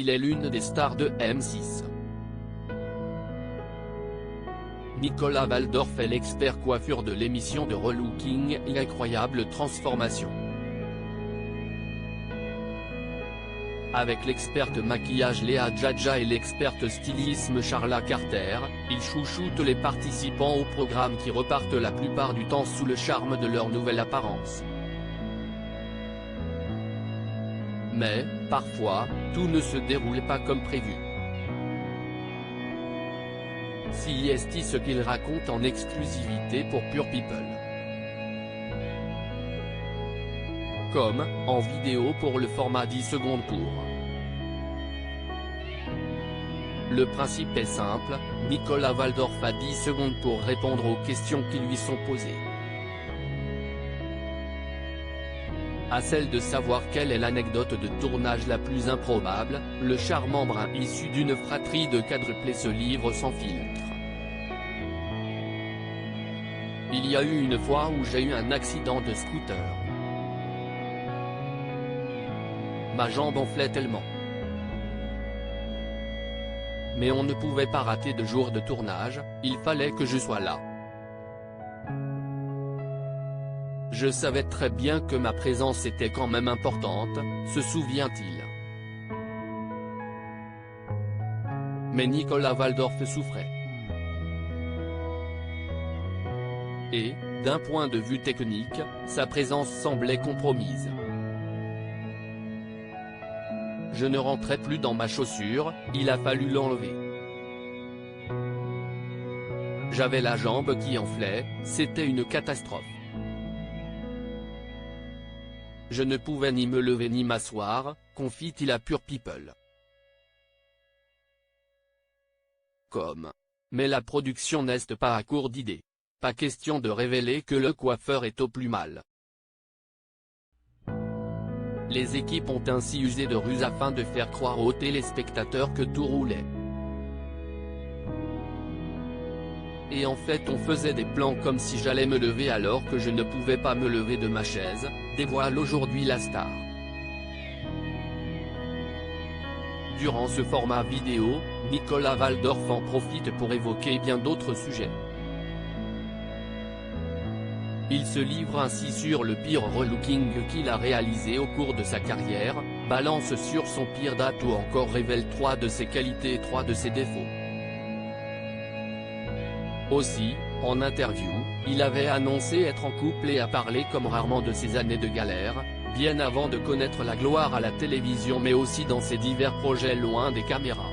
il est l'une des stars de M6. Nicolas Waldorf est l'expert coiffure de l'émission de relooking et incroyable transformation. Avec l'experte maquillage Léa Djadja et l'experte stylisme Charla Carter, il chouchoute les participants au programme qui repartent la plupart du temps sous le charme de leur nouvelle apparence. Mais, parfois, tout ne se déroule pas comme prévu. Si est ce qu'il raconte en exclusivité pour Pure People. Comme, en vidéo pour le format 10 secondes court. Le principe est simple, Nicolas Waldorf a 10 secondes pour répondre aux questions qui lui sont posées. À celle de savoir quelle est l'anecdote de tournage la plus improbable, le charmant brun issu d'une fratrie de quadruplés se livre sans filtre. Il y a eu une fois où j'ai eu un accident de scooter. Ma jambe enflait tellement. Mais on ne pouvait pas rater de jour de tournage, il fallait que je sois là. Je savais très bien que ma présence était quand même importante, se souvient-il. Mais Nicolas Waldorf souffrait. Et, d'un point de vue technique, sa présence semblait compromise. Je ne rentrais plus dans ma chaussure, il a fallu l'enlever. J'avais la jambe qui enflait, c'était une catastrophe. Je ne pouvais ni me lever ni m'asseoir, confie-t-il à Pure People. Mais la production n'est pas à court d'idées. Pas question de révéler que le coiffeur est au plus mal. Les équipes ont ainsi usé de ruses afin de faire croire aux téléspectateurs que tout roulait. Et en fait on faisait des plans comme si j'allais me lever alors que je ne pouvais pas me lever de ma chaise, dévoile aujourd'hui la star. Durant ce format vidéo, Nicolas Waldorf en profite pour évoquer bien d'autres sujets. Il se livre ainsi sur le pire relooking qu'il a réalisé au cours de sa carrière, balance sur son pire date ou encore révèle 3 de ses qualités et 3 de ses défauts. Aussi, en interview, il avait annoncé être en couple et a parlé comme rarement de ses années de galère, bien avant de connaître la gloire à la télévision mais aussi dans ses divers projets loin des caméras.